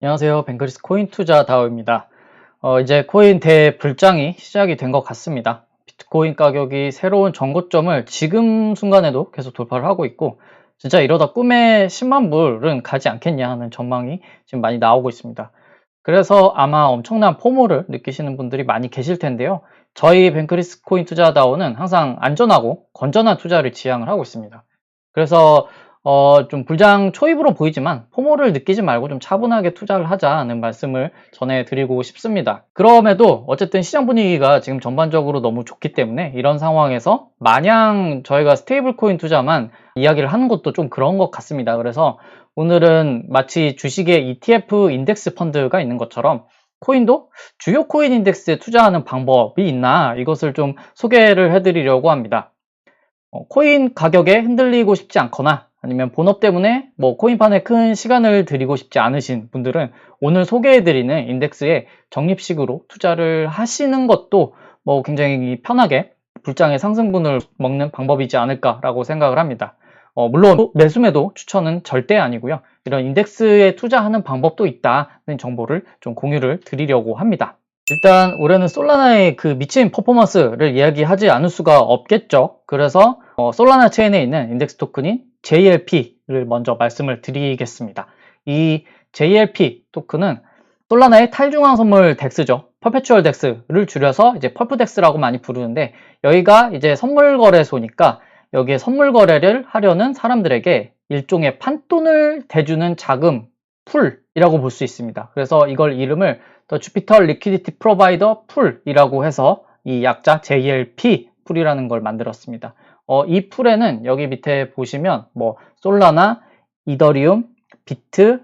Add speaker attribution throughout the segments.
Speaker 1: 안녕하세요. 뱅크리스 코인 투자 다오입니다. 이제 코인 대불장이 시작이 된 것 같습니다. 비트코인 가격이 새로운 전고점을 지금 순간에도 계속 돌파를 하고 있고, 진짜 이러다 꿈에 10만 불은 가지 않겠냐 하는 전망이 지금 많이 나오고 있습니다. 그래서 아마 엄청난 포모를 느끼시는 분들이 많이 계실 텐데요. 저희 뱅크리스 코인 투자 다오는 항상 안전하고 건전한 투자를 지향을 하고 있습니다. 그래서 좀 불장 초입으로 보이지만 포모를 느끼지 말고 좀 차분하게 투자를 하자는 말씀을 전해드리고 싶습니다. 그럼에도 어쨌든 시장 분위기가 지금 전반적으로 너무 좋기 때문에 이런 상황에서 마냥 저희가 스테이블 코인 투자만 이야기를 하는 것도 좀 그런 것 같습니다. 그래서 오늘은 마치 주식에 ETF 인덱스 펀드가 있는 것처럼 코인도 주요 코인 인덱스에 투자하는 방법이 있나, 이것을 좀 소개를 해드리려고 합니다. 코인 가격에 흔들리고 싶지 않거나 아니면 본업 때문에 코인판에 큰 시간을 들이고 싶지 않으신 분들은 오늘 소개해드리는 인덱스에 적립식으로 투자를 하시는 것도 굉장히 편하게 불장의 상승분을 먹는 방법이지 않을까라고 생각을 합니다. 물론 매수매도 추천은 절대 아니고요. 이런 인덱스에 투자하는 방법도 있다는 정보를 좀 공유를 드리려고 합니다. 일단 올해는 솔라나의 그 미친 퍼포먼스를 이야기하지 않을 수가 없겠죠. 그래서 솔라나 체인에 있는 인덱스 토큰인 JLP를 먼저 말씀을 드리겠습니다. 이 JLP 토큰은 솔라나의 탈중앙 선물 덱스죠. 퍼페추얼 덱스를 줄여서 이제 펄프 덱스라고 많이 부르는데, 여기가 이제 선물 거래소니까 여기에 선물 거래를 하려는 사람들에게 일종의 판돈을 대주는 자금 풀이라고 볼 수 있습니다. 그래서 이걸 이름을 더 주피터 리퀴디티 프로바이더 풀이라고 해서 이 약자 JLP 풀이라는 걸 만들었습니다. 이 풀에는 여기 밑에 보시면 솔라나, 이더리움, 비트,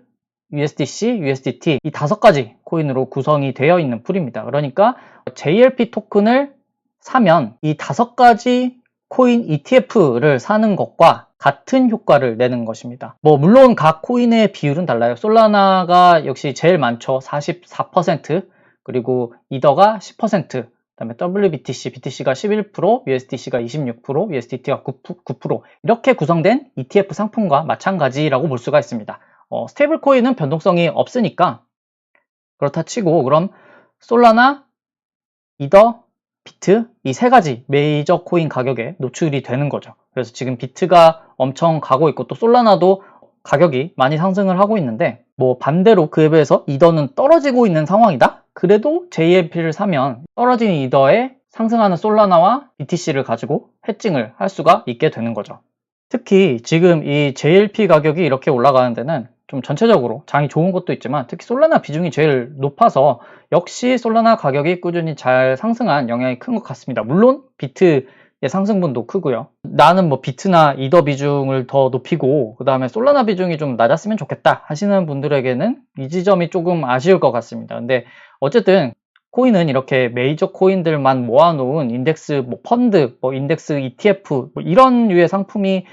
Speaker 1: USDC, USDT 이 5가지 코인으로 구성이 되어 있는 풀입니다. 그러니까 JLP 토큰을 사면 이 5가지 코인 ETF를 사는 것과 같은 효과를 내는 것입니다. 물론 각 코인의 비율은 달라요. 솔라나가 역시 제일 많죠. 44%, 그리고 이더가 10%, 그다음에 WBTC, BTC가 11%, USDC가 26%, USDT가 9% 이렇게 구성된 ETF 상품과 마찬가지라고 볼 수가 있습니다. 스테이블 코인은 변동성이 없으니까 그렇다 치고, 그럼 솔라나, 이더, 비트 이 3가지 메이저 코인 가격에 노출이 되는 거죠. 그래서 지금 비트가 엄청 가고 있고 또 솔라나도 가격이 많이 상승을 하고 있는데, 반대로 그에 비해서 이더는 떨어지고 있는 상황이다? 그래도 JLP를 사면 떨어진 이더에 상승하는 솔라나와 BTC를 가지고 해칭을 할 수가 있게 되는 거죠. 특히 지금 이 JLP 가격이 이렇게 올라가는 데는 좀 전체적으로 장이 좋은 것도 있지만 특히 솔라나 비중이 제일 높아서 역시 솔라나 가격이 꾸준히 잘 상승한 영향이 큰 것 같습니다. 물론 비트의 상승분도 크고요. 나는 비트나 이더 비중을 더 높이고 그 다음에 솔라나 비중이 좀 낮았으면 좋겠다 하시는 분들에게는 이 지점이 조금 아쉬울 것 같습니다. 근데 어쨌든 코인은 이렇게 메이저 코인들만 모아놓은 인덱스 펀드, 인덱스 ETF 이런 류의 상품이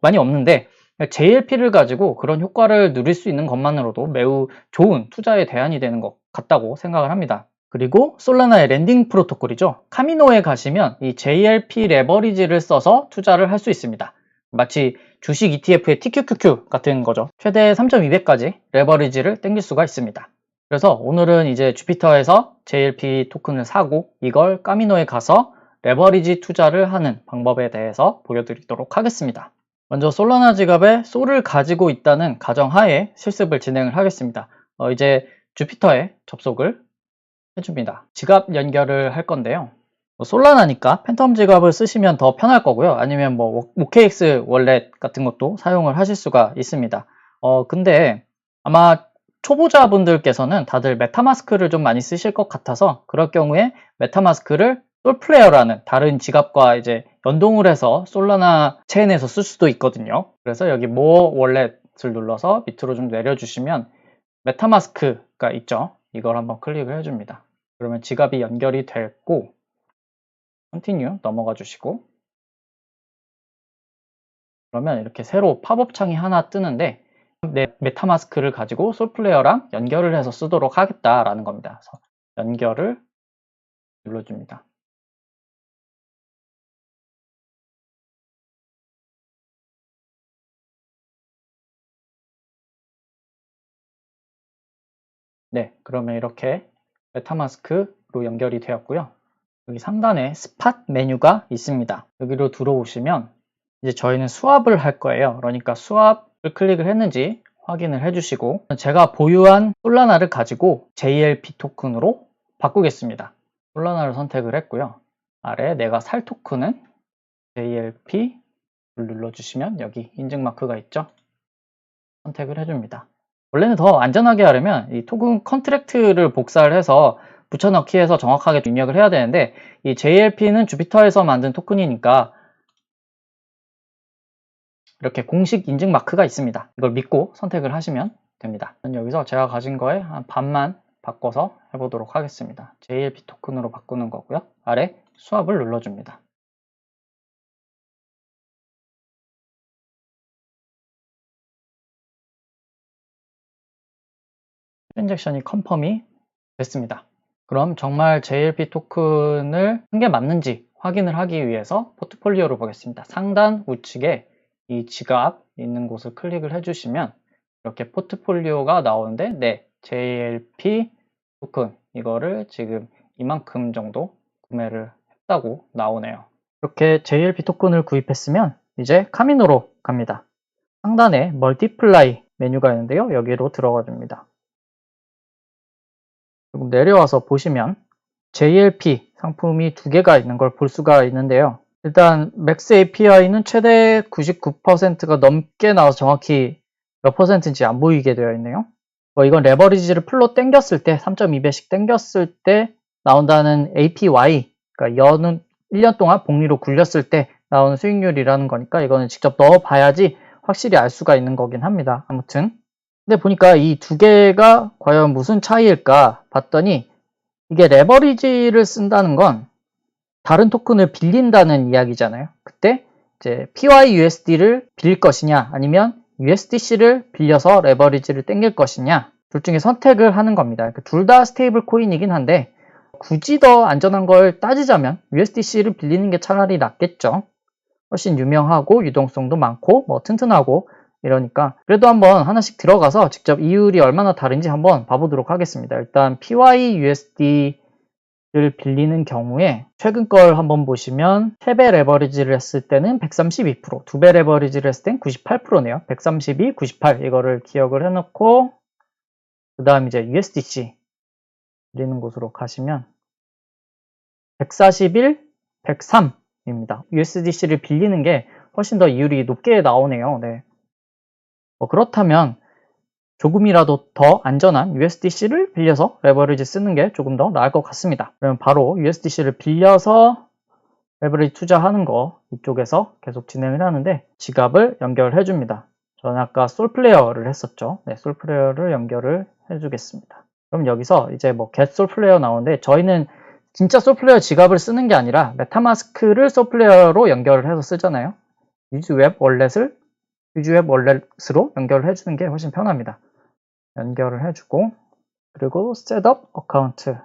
Speaker 1: 많이 없는데, JLP를 가지고 그런 효과를 누릴 수 있는 것만으로도 매우 좋은 투자의 대안이 되는 것 같다고 생각을 합니다. 그리고 솔라나의 랜딩 프로토콜이죠. 카미노에 가시면 이 JLP 레버리지를 써서 투자를 할 수 있습니다. 마치 주식 ETF의 TQQQ 같은 거죠. 최대 3.2배까지 레버리지를 땡길 수가 있습니다. 그래서 오늘은 이제 주피터에서 JLP 토큰을 사고 이걸 카미노에 가서 레버리지 투자를 하는 방법에 대해서 보여드리도록 하겠습니다. 먼저 솔라나 지갑에 솔을 가지고 있다는 가정하에 실습을 진행을 하겠습니다. 이제 주피터에 접속을 해줍니다. 지갑 연결을 할 건데요. 솔라나니까 팬텀 지갑을 쓰시면 더 편할 거고요. 아니면 OKX 월렛 같은 것도 사용을 하실 수가 있습니다. 근데 아마 초보자분들께서는 다들 메타마스크를 좀 많이 쓰실 것 같아서 그럴 경우에 메타마스크를 솔플레어라는 다른 지갑과 이제 연동을 해서 솔라나 체인에서 쓸 수도 있거든요. 그래서 여기 more 월렛을 눌러서 밑으로 좀 내려주시면 메타마스크가 있죠. 이걸 한번 클릭을 해줍니다. 그러면 지갑이 연결이 됐고 컨티뉴 넘어가 주시고, 그러면 이렇게 새로 팝업 창이 하나 뜨는데 내 메타마스크를 가지고 솔플레어랑 연결을 해서 쓰도록 하겠다라는 겁니다. 그래서 연결을 눌러줍니다. 네, 그러면 이렇게 메타마스크로 연결이 되었고요. 여기 상단에 스팟 메뉴가 있습니다. 여기로 들어오시면 이제 저희는 수압을 할 거예요. 그러니까 수압을 클릭을 했는지 확인을 해주시고, 제가 보유한 솔라나를 가지고 JLP 토큰으로 바꾸겠습니다. 솔라나를 선택을 했고요. 아래 내가 살 토큰은 JLP를 눌러주시면 여기 인증 마크가 있죠. 선택을 해줍니다. 원래는 더 안전하게 하려면 이 토큰 컨트랙트를 복사를 해서 붙여넣기 해서 정확하게 입력을 해야 되는데, 이 JLP는 주피터에서 만든 토큰이니까 이렇게 공식 인증 마크가 있습니다. 이걸 믿고 선택을 하시면 됩니다. 여기서 제가 가진 거에 한 반만 바꿔서 해보도록 하겠습니다. JLP 토큰으로 바꾸는 거고요. 아래 수압을 눌러줍니다. 트랜잭션이 컨펌이 됐습니다. 그럼 정말 JLP 토큰을 쓴 게 맞는지 확인을 하기 위해서 포트폴리오를 보겠습니다. 상단 우측에 이 지갑 있는 곳을 클릭을 해주시면 이렇게 포트폴리오가 나오는데, 네, JLP 토큰 이거를 지금 이만큼 정도 구매를 했다고 나오네요. 이렇게 JLP 토큰을 구입했으면 이제 카미노로 갑니다. 상단에 멀티플라이 메뉴가 있는데요. 여기로 들어가 줍니다. 그리고 내려와서 보시면 JLP 상품이 두 개가 있는 걸 볼 수가 있는데요. 일단 맥스 API는 최대 99%가 넘게 나와서 정확히 몇 %인지 안 보이게 되어 있네요. 이건 레버리지를 풀로 당겼을 때 3.2배씩 당겼을 때 나온다는 APY, 그러니까 연은 1년 동안 복리로 굴렸을 때 나오는 수익률이라는 거니까 이거는 직접 넣어봐야지 확실히 알 수가 있는 거긴 합니다. 아무튼 근데 보니까 이 두 개가 과연 무슨 차이일까 봤더니, 이게 레버리지를 쓴다는 건 다른 토큰을 빌린다는 이야기잖아요. 그때 이제 PYUSD를 빌릴 것이냐 아니면 USDC를 빌려서 레버리지를 땡길 것이냐, 둘 중에 선택을 하는 겁니다. 둘 다 스테이블 코인이긴 한데 굳이 더 안전한 걸 따지자면 USDC를 빌리는 게 차라리 낫겠죠. 훨씬 유명하고 유동성도 많고 뭐 튼튼하고 이러니까. 그래도 한번 하나씩 들어가서 직접 이율이 얼마나 다른지 한번 봐보도록 하겠습니다. 일단 PYUSD를 빌리는 경우에 최근 걸 한번 보시면 3배 레버리지를 했을 때는 132%, 2배 레버리지를 했을 땐 98%네요. 132, 98 이거를 기억을 해놓고, 그 다음 이제 USDC 빌리는 곳으로 가시면 141, 103입니다. USDC를 빌리는 게 훨씬 더 이율이 높게 나오네요. 네. 그렇다면 조금이라도 더 안전한 USDC를 빌려서 레버리지 쓰는 게 조금 더 나을 것 같습니다. 그러면 바로 USDC를 빌려서 레버리지 투자하는 거 이쪽에서 계속 진행을 하는데, 지갑을 연결해 줍니다. 저는 아까 솔플레어를 했었죠. 네, 솔플레어를 연결을 해 주겠습니다. 그럼 여기서 이제 뭐 get 솔플레어 나오는데, 저희는 진짜 솔플레어 지갑을 쓰는 게 아니라 메타마스크를 솔플레어로 연결을 해서 쓰잖아요. 유즈웹 월렛을 유즈웹 월렛으로 연결을 해주는 게 훨씬 편합니다. 연결을 해주고, 그리고 셋업 어카운트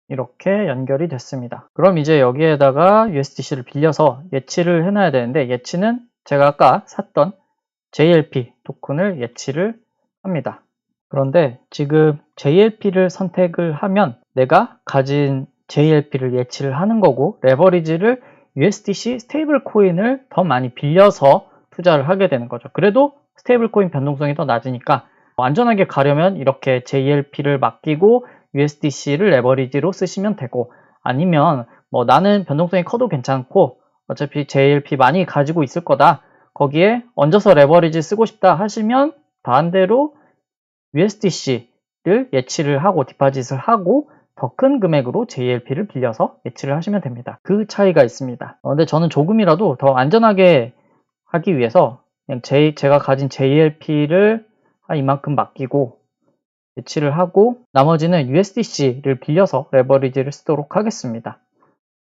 Speaker 1: 이렇게 연결이 됐습니다. 그럼 이제 여기에다가 USDC를 빌려서 예치를 해놔야 되는데, 예치는 제가 아까 샀던 JLP 토큰을 예치를 합니다. 그런데 지금 JLP를 선택을 하면 내가 가진 JLP를 예치를 하는 거고, 레버리지를 USDC 스테이블 코인을 더 많이 빌려서 투자를 하게 되는 거죠. 그래도 스테이블 코인 변동성이 더 낮으니까 안전하게 가려면 이렇게 JLP를 맡기고 USDC를 레버리지로 쓰시면 되고, 아니면 뭐 나는 변동성이 커도 괜찮고 어차피 JLP 많이 가지고 있을 거다, 거기에 얹어서 레버리지 쓰고 싶다 하시면 반대로 USDC를 예치를 하고 디파짓을 하고 더 큰 금액으로 JLP를 빌려서 예치를 하시면 됩니다. 그 차이가 있습니다. 근데 저는 조금이라도 더 안전하게 하기 위해서 그냥 제가 가진 JLP를 한 이만큼 맡기고 예치를 하고, 나머지는 USDC를 빌려서 레버리지를 쓰도록 하겠습니다.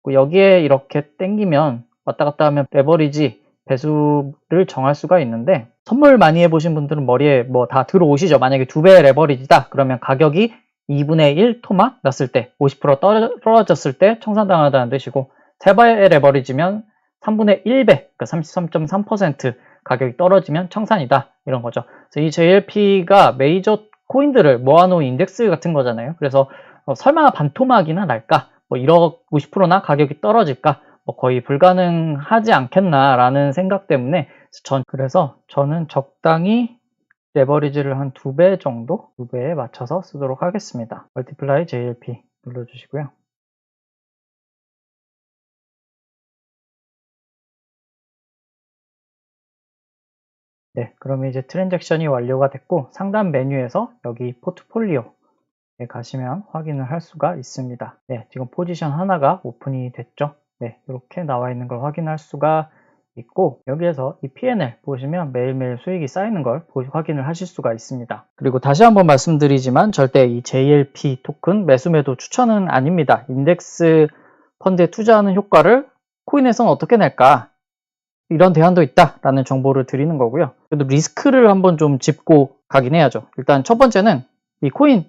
Speaker 1: 여기에 이렇게 땡기면 왔다 갔다 하면 레버리지 배수를 정할 수가 있는데, 선물 많이 해보신 분들은 머리에 뭐 다 들어오시죠. 만약에 2배 레버리지다 그러면 가격이 2분의 1 토막 났을 때 50% 떨어졌을 때 청산당하다는 뜻이고, 3배의 레버리지면 3분의 1배, 그러니까 33.3% 가격이 떨어지면 청산이다. 이런 거죠. 그래서 이 JLP가 메이저 코인들을 모아놓은 인덱스 같은 거잖아요. 그래서 설마 반토막이나 날까? 뭐 1억 50%나 가격이 떨어질까? 뭐 거의 불가능하지 않겠나라는 생각 때문에 그래서 저는 적당히 레버리지를 한 2배 정도? 2배에 맞춰서 쓰도록 하겠습니다. 멀티플라이 JLP 눌러주시고요. 네, 그러면 이제 트랜잭션이 완료가 됐고 상단 메뉴에서 여기 포트폴리오에 가시면 확인을 할 수가 있습니다. 네, 지금 포지션 하나가 오픈이 됐죠. 네, 이렇게 나와 있는 걸 확인할 수가 있고 여기에서 이 P&L 보시면 매일매일 수익이 쌓이는 걸 확인을 하실 수가 있습니다. 그리고 다시 한번 말씀드리지만 절대 이 JLP 토큰 매수매도 추천은 아닙니다. 인덱스 펀드에 투자하는 효과를 코인에서는 어떻게 낼까? 이런 대안도 있다라는 정보를 드리는 거고요. 그래도 리스크를 한번 좀 짚고 가긴 해야죠. 일단 첫 번째는 이 코인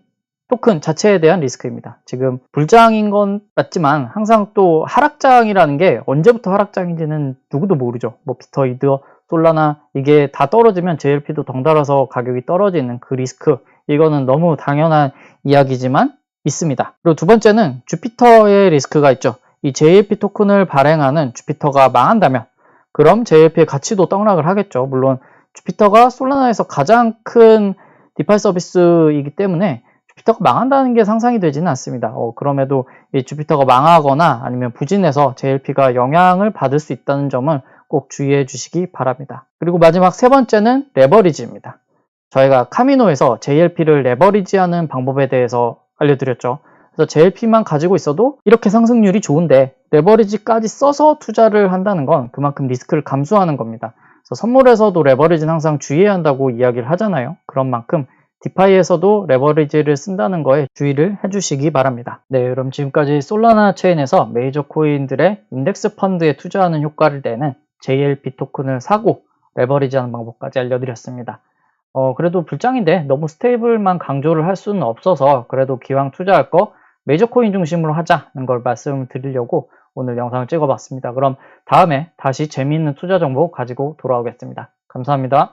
Speaker 1: 토큰 자체에 대한 리스크입니다. 지금 불장인 건 맞지만 항상 또 하락장이라는 게 언제부터 하락장인지는 누구도 모르죠. 뭐 비터, 이더, 솔라나 이게 다 떨어지면 JLP도 덩달아서 가격이 떨어지는 그 리스크, 이거는 너무 당연한 이야기지만 있습니다. 그리고 두 번째는 주피터의 리스크가 있죠. 이 JLP 토큰을 발행하는 주피터가 망한다면 그럼 JLP의 가치도 떡락을 하겠죠. 물론 주피터가 솔라나에서 가장 큰 디파이 서비스이기 때문에 주피터가 망한다는 게 상상이 되지는 않습니다. 그럼에도 이 주피터가 망하거나 아니면 부진해서 JLP가 영향을 받을 수 있다는 점은 꼭 주의해 주시기 바랍니다. 그리고 마지막 세 번째는 레버리지입니다. 저희가 카미노에서 JLP를 레버리지하는 방법에 대해서 알려드렸죠. 그래서 JLP만 가지고 있어도 이렇게 상승률이 좋은데 레버리지까지 써서 투자를 한다는 건 그만큼 리스크를 감수하는 겁니다. 그래서 선물에서도 레버리지는 항상 주의해야 한다고 이야기를 하잖아요. 그런 만큼 디파이에서도 레버리지를 쓴다는 거에 주의를 해주시기 바랍니다. 네, 그럼 지금까지 솔라나 체인에서 메이저 코인들의 인덱스 펀드에 투자하는 효과를 내는 JLP 토큰을 사고 레버리지하는 방법까지 알려드렸습니다. 그래도 불장인데 너무 스테이블만 강조를 할 수는 없어서 그래도 기왕 투자할 거 메이저 코인 중심으로 하자는 걸 말씀을 드리려고 오늘 영상을 찍어봤습니다. 그럼 다음에 다시 재미있는 투자 정보 가지고 돌아오겠습니다. 감사합니다.